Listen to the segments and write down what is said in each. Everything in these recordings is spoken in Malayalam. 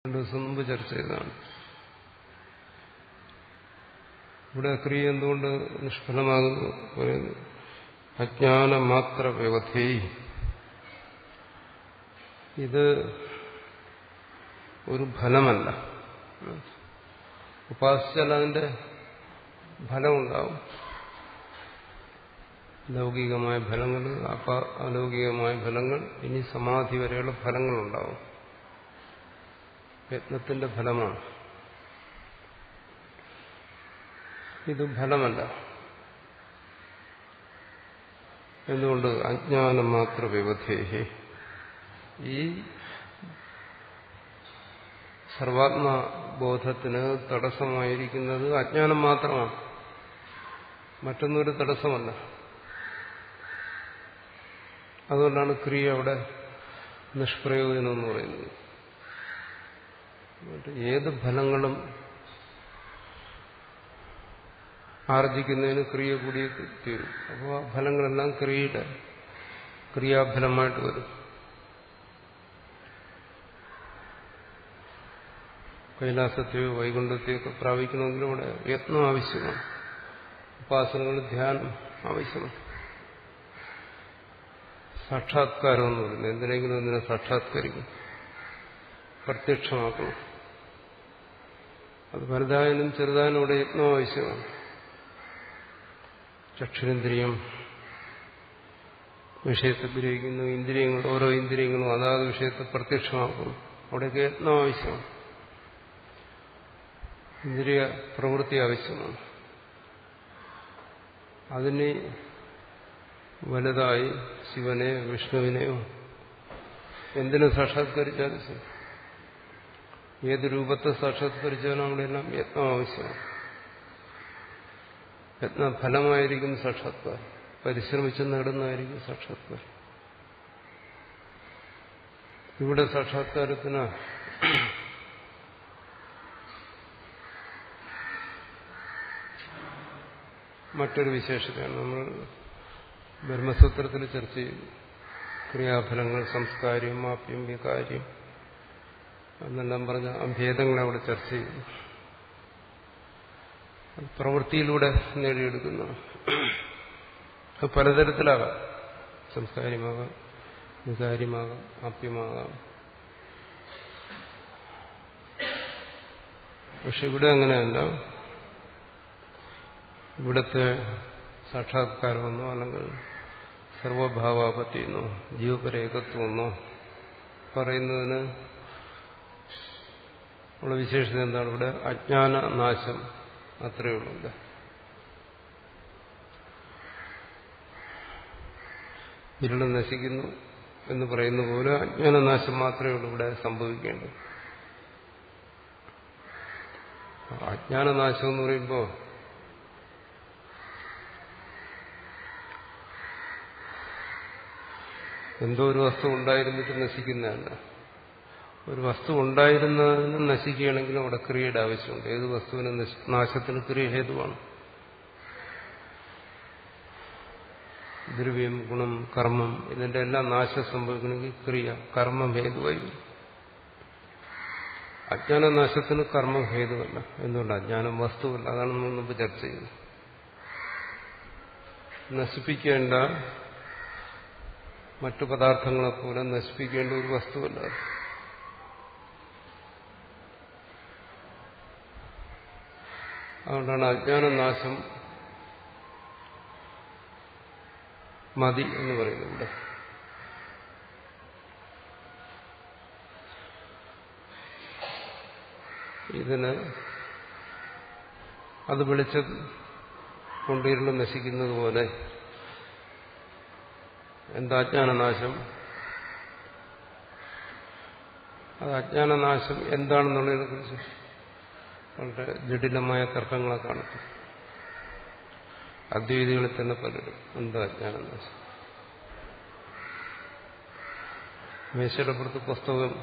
2 ദിവസം മുമ്പ് ചർച്ച ചെയ്തതാണ്. ഇവിടെ ക്രിയ എന്തുകൊണ്ട് നിഷ്ഫലമാകുന്നു പറയുന്നു. അജ്ഞാനമാത്ര വ്യവധി. ഇത് ഒരു ഫലമല്ല. ഉപാസിച്ചാൽ അതിന്റെ ഫലമുണ്ടാവും. ലൗകികമായ ഫലങ്ങൾ, അലൗകികമായ ഫലങ്ങൾ, ഇനി സമാധി വരെയുള്ള ഫലങ്ങളുണ്ടാവും. യത്നത്തിന്റെ ഫലമാണ്. ഇത് ഫലമല്ല. എന്തുകൊണ്ട്? അജ്ഞാനം മാത്ര വ്യവധേഹി. ഈ സർവാത്മബോധത്തിന് തടസ്സമായിരിക്കുന്നത് അജ്ഞാനം മാത്രമാണ്, മറ്റൊന്നൊരു തടസ്സമല്ല. അതുകൊണ്ടാണ് ക്രിയ അവിടെ നിഷ്പ്രയോജനം എന്ന് പറയുന്നത്. ഏത് ഫലങ്ങളും ആർജിക്കുന്നതിന് ക്രിയ കൂടിയേ തീരും. അപ്പോൾ ആ ഫലങ്ങളെല്ലാം ക്രിയാഫലമായിട്ട് വരും. കൈലാസത്തെയോ വൈകുണ്ഠത്തെയോ ഒക്കെ പ്രാപിക്കണമെങ്കിലും ഇവിടെ യത്നം ആവശ്യമാണ്. ഉപാസനകൾ, ധ്യാനം ആവശ്യമാണ്. സാക്ഷാത്കാരം എന്ന് പറയുന്നത് എന്തിനെങ്കിലും ഒന്നിനെ സാക്ഷാത്കരിക്കും, പ്രത്യക്ഷമാക്കണം. അത് വലുതായാലും ചെറുതായാലും ഇവിടെ യത്നം ആവശ്യമാണ്. ചക്ഷുരേന്ദ്രിയം വിഷയത്തെ ഗ്രഹിക്കുന്നു, ഇന്ദ്രിയങ്ങൾ, ഓരോ ഇന്ദ്രിയങ്ങളും അതാത് വിഷയത്തെ പ്രത്യക്ഷമാക്കുന്നു. അവിടെയൊക്കെ യത്നം ആവശ്യമാണ്. ഇന്ദ്രിയ പ്രവൃത്തി ആവശ്യമാണ്. അതിന് വലുതായി ശിവനെയോ വിഷ്ണുവിനെയോ എന്തിനു സാക്ഷാത്കരിച്ചാലും ശരി, ഏത് രൂപത്തെ സാക്ഷാത്കരിച്ചാലും അവിടെയെല്ലാം യത്നം ആവശ്യമാണ്. യത്നഫലമായിരിക്കും സാക്ഷാത്കാരം. പരിശ്രമിച്ച് നേടുന്നതായിരിക്കും സാക്ഷാത്കാരം. ഇവിടെ സാക്ഷാത്കാരത്തിന് മറ്റൊരു വിശേഷതയാണ്. നമ്മൾ ബ്രഹ്മസൂത്രത്തിൽ ചർച്ച ചെയ്തു. ക്രിയാഫലങ്ങൾ, സംസ്കാര്യം, ആപ്യം, വികാര്യം എന്നെല്ലാം പറഞ്ഞ ഭേദങ്ങളെ അവിടെ ചർച്ച ചെയ്തു. പ്രവൃത്തിയിലൂടെ നേടിയെടുക്കുന്നു. അത് പലതരത്തിലാകാം. സംസ്കാര്യമാകാം, വികാര്യമാകാം, ആപ്യമാകാം. പക്ഷെ ഇവിടെ അങ്ങനെയല്ല. ഇവിടുത്തെ സാക്ഷാത്കാരമെന്നോ അല്ലെങ്കിൽ സർവഭാവാപത്തിയെന്നോ ജീവപരേകത്വമെന്നോ പറയുന്നതിന് ഉള്ള വിശേഷത എന്താണ്? ഇവിടെ അജ്ഞാനനാശം അത്രയേ ഉള്ളൂ. ഇരുള് നശിക്കുന്നു എന്ന് പറയുന്ന പോലെ അജ്ഞാനനാശം മാത്രമേ ഉള്ളൂ ഇവിടെ സംഭവിക്കേണ്ടത്. അജ്ഞാനനാശം എന്ന് പറയുമ്പോൾ എന്തോ ഒരു വസ്തു ഉണ്ടായിരുന്നിട്ട് നശിക്കുന്നതല്ല. ഒരു വസ്തു ഉണ്ടായിരുന്നതിന് നശിക്കുകയാണെങ്കിലും അവിടെ ക്രിയയുടെ ആവശ്യമുണ്ട്. ഏത് വസ്തുവിന് നാശത്തിന് ക്രിയ ഹേതുവാണ്. ദ്രവ്യം, ഗുണം, കർമ്മം, ഇതിന്റെ എല്ലാം നാശം സംഭവിക്കണമെങ്കിൽ ക്രിയ, കർമ്മം ഹേതുവായി വരും. അജ്ഞാനനാശത്തിന് കർമ്മം ഹേതുവല്ല. എന്തുകൊണ്ട്? അജ്ഞാനം വസ്തുവല്ല. അതാണ് നമ്മൾ മുമ്പ് ചർച്ച ചെയ്യുന്നത്. നശിപ്പിക്കേണ്ട മറ്റു പദാർത്ഥങ്ങളെപ്പോലെ നശിപ്പിക്കേണ്ട ഒരു വസ്തുവല്ല. അതുകൊണ്ടാണ് അജ്ഞാനനാശം മതി എന്ന് പറയുന്നത്. ഇവിടെ ഇതിന് അത് വെളിച്ചം കൊണ്ടിരുന്ന് നശിക്കുന്നത് പോലെ എന്താ അജ്ഞാനനാശം? അത് അജ്ഞാനനാശം എന്താണെന്നുള്ളതിനെ കുറിച്ച് വളരെ ജടിലമായ തർക്കങ്ങളെ കാണും. അദ്വൈതികളിൽ തന്നെ പലരും എന്താ അജ്ഞാനനാശം? മേശയുടെ പുറത്ത് പുസ്തകം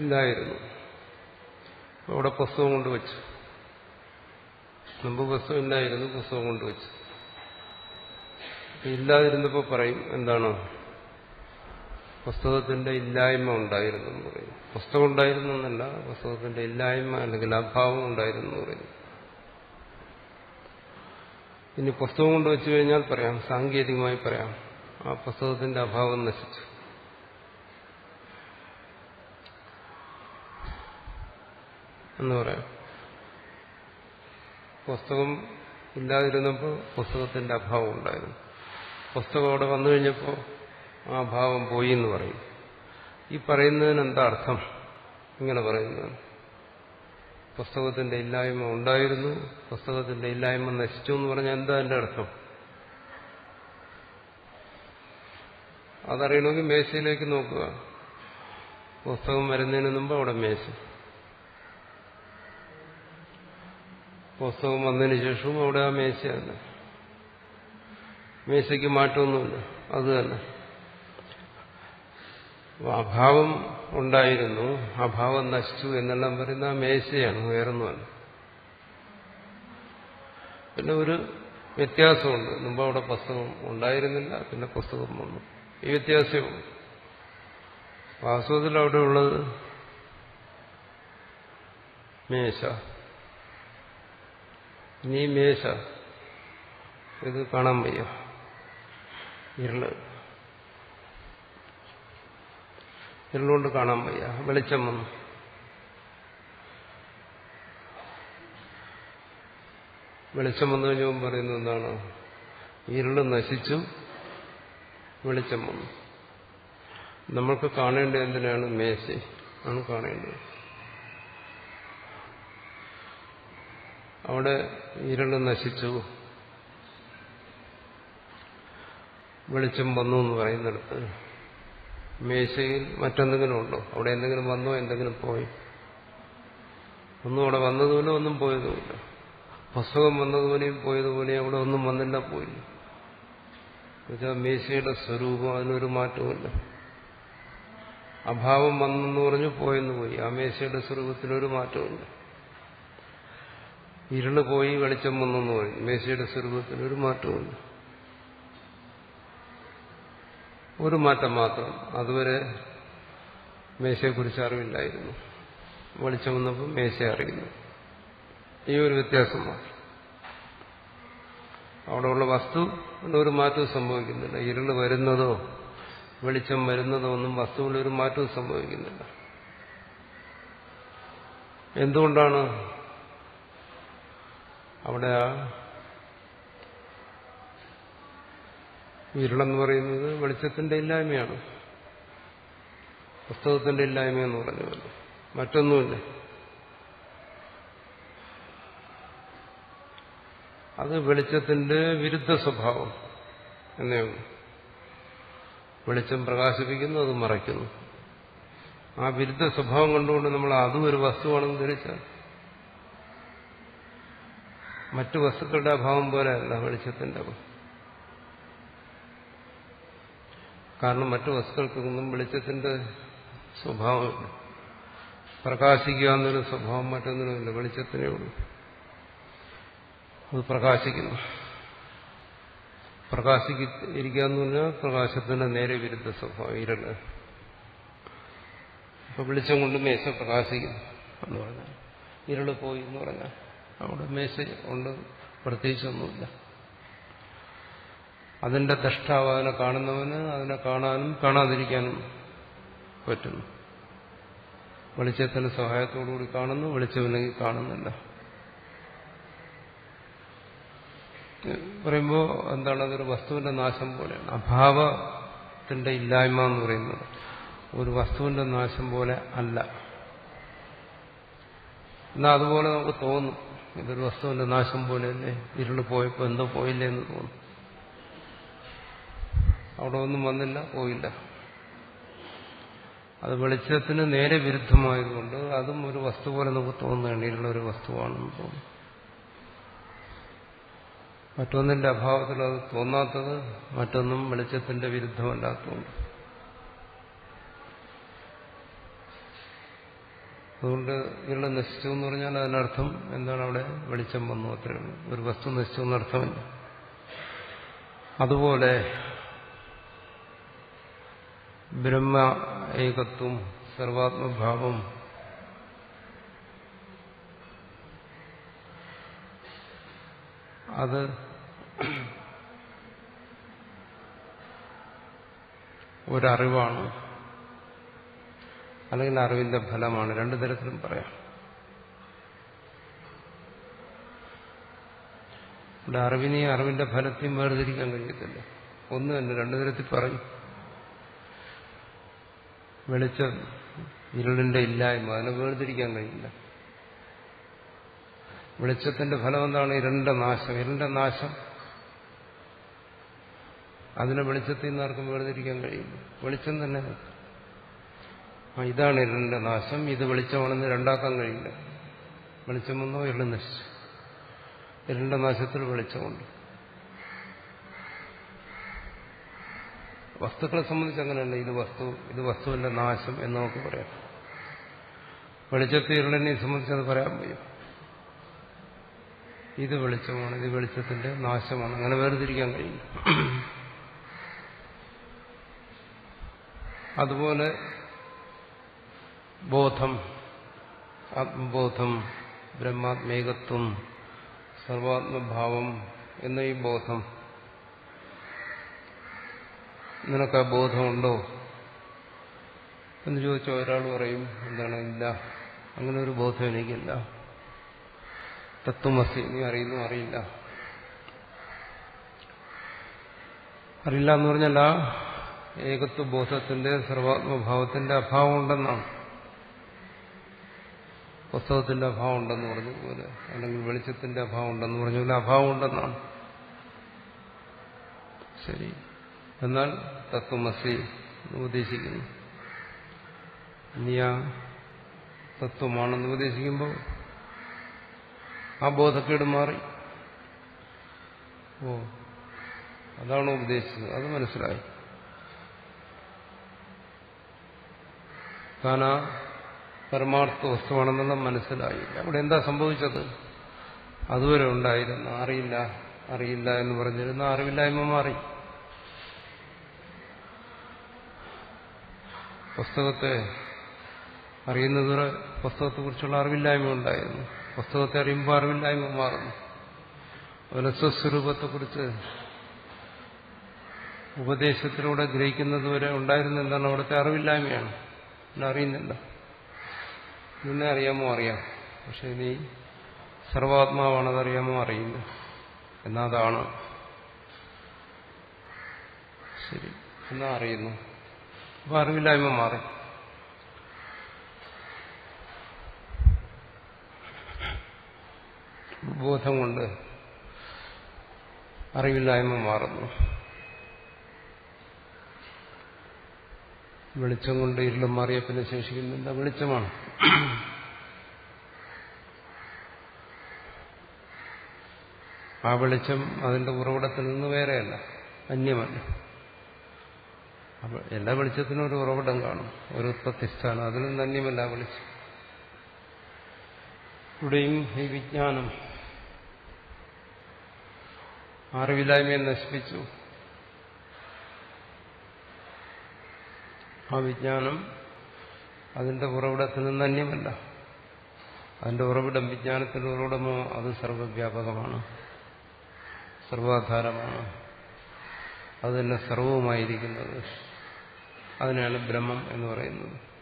ഇല്ലായിരുന്നു, അവിടെ പുസ്തകം കൊണ്ടുവച്ചു. മുമ്പ് പുസ്തകം ഇല്ലായിരുന്നു, പുസ്തകം കൊണ്ടുവച്ചു. ഇല്ലാതിരുന്നപ്പോൾ പറയും എന്താണ്, പുസ്തകത്തിന്റെ ഇല്ലായ്മ ഉണ്ടായിരുന്നു എന്ന് പറയും. പുസ്തകം ഉണ്ടായിരുന്നു എന്നല്ല, പുസ്തകത്തിന്റെ ഇല്ലായ്മ അല്ലെങ്കിൽ അഭാവം ഉണ്ടായിരുന്നു എന്ന് പറയും. ഇനി പുസ്തകം കൊണ്ട് വെച്ചു കഴിഞ്ഞാൽ പറയാം, സാങ്കേതികമായി പറയാം, ആ പുസ്തകത്തിന്റെ അഭാവം നശിച്ചു എന്ന് പറയാം. പുസ്തകം ഇല്ലാതിരുന്നപ്പോൾ പുസ്തകത്തിന്റെ അഭാവം ഉണ്ടായിരുന്നു. പുസ്തകം അവിടെ വന്നു കഴിഞ്ഞപ്പോൾ ആ ഭാവം പോയി എന്ന് പറയും. ഈ പറയുന്നതിന് എന്താ അർത്ഥം? ഇങ്ങനെ പറയുന്നത്, പുസ്തകത്തിന്റെ ഇല്ലായ്മ ഉണ്ടായിരുന്നു, പുസ്തകത്തിന്റെ ഇല്ലായ്മ നശിച്ചു എന്ന് പറഞ്ഞാൽ എന്താ എന്റെ അർത്ഥം? അതറിയണമെങ്കിൽ മേശയിലേക്ക് നോക്കുക. പുസ്തകം വരുന്നതിന് മുമ്പ് അവിടെ മേശ, പുസ്തകം വന്നതിന് ശേഷവും അവിടെ ആ മേശ തന്നെ. മേശയ്ക്ക് മാറ്റമൊന്നുമില്ല, അത് തന്നെ. അഭാവം ഉണ്ടായിരുന്നു, അഭാവം നശിച്ചു എന്നെല്ലാം പറയുന്ന ആ മേശയാണ്, വേറൊന്നുമല്ല. പിന്നെ ഒരു വ്യത്യാസമുണ്ട്. മുമ്പ് അവിടെ പുസ്തകം ഉണ്ടായിരുന്നില്ല, പിന്നെ പുസ്തകം വന്നു. ഈ വ്യത്യാസമുള്ളൂ. വാസ്തവത്തിൽ അവിടെ ഉള്ളത് മേശ. ഇനി മേശ ഇത് കാണാൻ വയ്യ, ഇരുളുകൊണ്ട് കാണാൻ വയ്യ. വെളിച്ചം വന്നു. വെളിച്ചം വന്നു കഴിഞ്ഞാൽ പറയുന്നത് എന്താണ്? ഇരുള് നശിച്ചു, വെളിച്ചം വന്നു. നമ്മൾക്ക് കാണേണ്ടത് എന്തിനാണ്? മേശ ആണ് കാണേണ്ടത്. അവിടെ ഇരുള് നശിച്ചു, വെളിച്ചം വന്നു എന്ന് പറയുന്നിടത്ത് മേശയിൽ മറ്റെന്തെങ്കിലും ഉണ്ടോ? അവിടെ എന്തെങ്കിലും വന്നോ, എന്തെങ്കിലും പോയി? ഒന്നും അവിടെ വന്നതുപോലെ ഒന്നും പോയതുമില്ല. പുസ്തകം വന്നതുപോലെയും പോയതുപോലെയും അവിടെ ഒന്നും വന്നില്ല, പോയില്ല. എന്നുവെച്ചാൽ മേശയുടെ സ്വരൂപം, അതിനൊരു മാറ്റവുമില്ല. അഭാവം വന്നെന്ന് പറഞ്ഞു, പോയെന്ന് പോയി. ആ മേശയുടെ സ്വരൂപത്തിനൊരു മാറ്റവുമില്ല. ഇരുള് പോയി, വെളിച്ചം വന്നെന്ന് പറഞ്ഞു, മേശയുടെ സ്വരൂപത്തിനൊരു മാറ്റവുമില്ല. ഒരു മാറ്റം മാത്രം. അതുവരെ മേശയെക്കുറിച്ച് അറിവില്ലായിരുന്നു, വെളിച്ചം വന്നപ്പോൾ മേശ അറിയുന്നു. ഈ ഒരു വ്യത്യാസം മാത്രം. അവിടെയുള്ള വസ്തു ഒരു മാറ്റവും സംഭവിക്കുന്നില്ല. ഇരുള് വരുന്നതോ വെളിച്ചം വരുന്നതോ ഒന്നും വസ്തുവിൽ ഒരു മാറ്റവും സംഭവിക്കുന്നില്ല. എന്തുകൊണ്ടാണ്? അവിടെ ആ ഇരുളെന്ന് പറയുന്നത് വെളിച്ചത്തിന്റെ ഇല്ലായ്മയാണ്, പുസ്തകത്തിന്റെ ഇല്ലായ്മയെന്ന് പറഞ്ഞുവല്ലോ. മറ്റൊന്നുമില്ല. അത് വെളിച്ചത്തിന്റെ വിരുദ്ധ സ്വഭാവം എന്നേ ഉള്ളൂ. വെളിച്ചം പ്രകാശിപ്പിക്കുന്നു, അത് മറയ്ക്കുന്നു. ആ വിരുദ്ധ സ്വഭാവം കണ്ടുകൊണ്ട് നമ്മൾ അതും ഒരു വസ്തുവാണെന്ന് ധരിച്ചാൽ, മറ്റു വസ്തുക്കളുടെ അഭാവം പോലെയല്ല വെളിച്ചത്തിന്റെ അഭാവം. കാരണം മറ്റു വസ്തുക്കൾക്കൊന്നും വെളിച്ചത്തിന്റെ സ്വഭാവമില്ല. പ്രകാശിക്കുക എന്നൊരു സ്വഭാവം മറ്റൊന്നിനുമില്ല, വെളിച്ചത്തിനേ ഉള്ളൂ. അത് പ്രകാശിക്കുന്നു. പ്രകാശിരിക്കുക എന്ന് പറഞ്ഞാൽ പ്രകാശത്തിന്റെ നേരെ വിരുദ്ധ സ്വഭാവം ഇരുള്. അപ്പൊ വെളിച്ചം കൊണ്ട് മേശ പ്രകാശിക്കുന്നു എന്ന് പറഞ്ഞാൽ, ഇരുള് പോയി എന്ന് പറഞ്ഞാൽ അവിടെ മേശ കൊണ്ട് പ്രത്യേകിച്ചൊന്നുമില്ല. അതിന്റെ ദ്രഷ്ടാവ്, അതിനെ കാണുന്നവന് അതിനെ കാണാനും കാണാതിരിക്കാനും പറ്റുന്നു. വെളിച്ചത്തിന്റെ സഹായത്തോടുകൂടി കാണുന്നു, വെളിച്ചമില്ലെങ്കിൽ കാണുന്നില്ല. പറയുമ്പോൾ എന്താണ്? അതൊരു വസ്തുവിന്റെ നാശം പോലെയാണ്. അഭാവത്തിന്റെ ഇല്ലായ്മ എന്ന് പറയുന്നത് ഒരു വസ്തുവിന്റെ നാശം പോലെ അല്ല. എന്നാൽ അതുപോലെ നമുക്ക് തോന്നും, ഇതൊരു വസ്തുവിന്റെ നാശം പോലെയല്ലേ, ഇരുള് പോയപ്പോൾ എന്തോ പോയില്ലേ എന്ന് തോന്നും. അവിടെ ഒന്നും വന്നില്ല, പോയില്ല. അത് വെളിച്ചത്തിന് നേരെ വിരുദ്ധമായതുകൊണ്ട് അതും ഒരു വസ്തു പോലെ നമുക്ക് തോന്നുകയാണ്, ഇരുളൊരു വസ്തുവാണെന്ന് തോന്നുന്നു. മറ്റൊന്നിന്റെ അഭാവത്തിൽ അത് തോന്നാത്തത് മറ്റൊന്നും വെളിച്ചത്തിന്റെ വിരുദ്ധമല്ലാത്തതുകൊണ്ട്. അതുകൊണ്ട് ഇരുള് നശിച്ചു എന്ന് പറഞ്ഞാൽ അതിനർത്ഥം എന്താണ്? അവിടെ വെളിച്ചം വന്നു, അത്രയുള്ളൂ. ഒരു വസ്തു നശിച്ചു എന്നർത്ഥമില്ല. അതുപോലെ ബ്രഹ്മ ഏകത്വം, സർവാത്മഭാവം, അത് ഒരറിവാണ്, അല്ലെങ്കിൽ അറിവിന്റെ ഫലമാണ്. രണ്ടു തരത്തിലും പറയാം. ഇവിടെ അറിവിനെയും അറിവിന്റെ ഫലത്തെയും വേർതിരിക്കാൻ കഴിയത്തില്ല. ഒന്ന് തന്നെ രണ്ടു തരത്തിൽ പറയും. വെളിച്ചം ഇരുളിന്റെ ഇല്ലായ്മ, അതിനെ വേർതിരിക്കാൻ കഴിയില്ല. വെളിച്ചത്തിന്റെ ഫലം എന്താണ്? ഇരുളിന്റെ നാശം. ഇരുളിന്റെ നാശം അതിനെ വെളിച്ചത്തിൽ നിന്ന് ആർക്കും വേർതിരിക്കാൻ കഴിയില്ല. വെളിച്ചം തന്നെ ഇതാണ് ഇരുളിന്റെ നാശം, ഇത് വെളിച്ചമാണെന്ന് രണ്ടാക്കാൻ കഴിയില്ല. വെളിച്ചം വന്നോ ഇരുൾ നശിച്ചു. ഇരുളിന്റെ നാശത്തിൽ വെളിച്ചമുണ്ട്. വസ്തുക്കളെ സംബന്ധിച്ച് അങ്ങനെയല്ല. ഇത് വസ്തുവിന്റെ നാശം എന്ന് നമുക്ക് പറയാം. വെളിച്ചത്തെ ഇരുളിനെ സംബന്ധിച്ച് അത് പറയാൻ വയ്യ. ഇത് വെളിച്ചമാണ്, ഇത് വെളിച്ചത്തിന്റെ നാശമാണ്, അങ്ങനെ വേർതിരിക്കാൻ കഴിയില്ല. അതുപോലെ ബോധം, ആത്മബോധം, ബ്രഹ്മാത്മേകത്വം, സർവാത്മഭാവം എന്ന ഈ ബോധം, നിനക്ക് ആ ബോധമുണ്ടോ എന്ന് ചോദിച്ചാൽ ഒരാൾ പറയും, എന്താണ്, ഇല്ല, അങ്ങനെ ഒരു ബോധം എനിക്കില്ല. തത്വമസി, നീ അറിയുന്നു, അറിയില്ല. അറിയില്ല എന്ന് പറഞ്ഞാൽ ആ ഏകത്വ ബോധത്തിന്റെ, സർവാത്മഭാവത്തിന്റെ അഭാവം ഉണ്ടെന്നാണ്. പുസ്തകത്തിന്റെ അഭാവം ഉണ്ടെന്ന് പറഞ്ഞതുപോലെ, അല്ലെങ്കിൽ വെളിച്ചത്തിന്റെ അഭാവം ഉണ്ടെന്ന് പറഞ്ഞതുപോലെ അഭാവം ഉണ്ടെന്നാണ്. ശരി, എന്നാൽ തത്വമസി ഉപദേശിക്കുന്നു. നീ ആ തത്വമാണെന്ന് ഉപദേശിക്കുമ്പോൾ ആ ബോധക്കേട് മാറി. അതാണ് ഉപദേശിച്ചത്, അത് മനസ്സിലായി. താൻ ആ പരമാർത്ഥ വസ്തുവാണെന്നുള്ള മനസ്സിലായി. അവിടെ എന്താ സംഭവിച്ചത്? അതുവരെ ഉണ്ടായിരുന്ന അറിയില്ല അറിയില്ല എന്ന് പറഞ്ഞിരുന്ന അറിവില്ലായ്മ മാറി. പുസ്തകത്തെ അറിയുന്നതുവരെ പുസ്തകത്തെക്കുറിച്ചുള്ള അറിവില്ലായ്മ ഉണ്ടായിരുന്നു. പുസ്തകത്തെ അറിയുമ്പോൾ അറിവില്ലായ്മ മാറുന്നു. അതുപോലെ സ്വസ്വരൂപത്തെക്കുറിച്ച് ഉപദേശത്തിലൂടെ ഗ്രഹിക്കുന്നതുവരെ ഉണ്ടായിരുന്ന എന്താണ്? അവിടുത്തെ അറിവില്ലായ്മയാണ്. പിന്നെ അറിയുന്നില്ല. നിന്നെ അറിയാമോ? അറിയാം. പക്ഷെ നീ സർവാത്മാവാണതറിയാമോ? അറിയില്ല. എന്നാ അതാണ് ശരി, എന്നാ അറിയുന്നു. അപ്പൊ അറിവില്ലായ്മ മാറി. ബോധം കൊണ്ട് അറിവില്ലായ്മ മാറുന്നു. വെളിച്ചം കൊണ്ട് ഇരുളും മാറിയ പിന്നെ ശേഷിക്കുന്നില്ല, വെളിച്ചമാണ്. ആ വെളിച്ചം അതിന്റെ ഉറവിടത്തിൽ നിന്ന് വേറെയല്ല, അന്യമല്ല. എല്ലാ വെളിച്ചത്തിനും ഒരു ഉറവിടം കാണും, ഒരു ഉത്പത്തിസ്ഥാനം. അതിൽ നിന്ന് അന്യമല്ല വെളിച്ചം. ഇവിടെയും ഈ വിജ്ഞാനം അറിവില്ലായ്മയെ നശിപ്പിച്ചു. ആ വിജ്ഞാനം അതിന്റെ ഉറവിടത്തിൽ നിന്ന് അന്യമല്ല. അതിന്റെ ഉറവിടം, വിജ്ഞാനത്തിന്റെ ഉറവിടമോ അത് സർവവ്യാപകമാണ്, സർവാധാരമാണ്. അത് തന്നെ സർവവുമായിരിക്കുന്നത്. അതിനാണ് ബ്രഹ്മം എന്ന് പറയുന്നത്.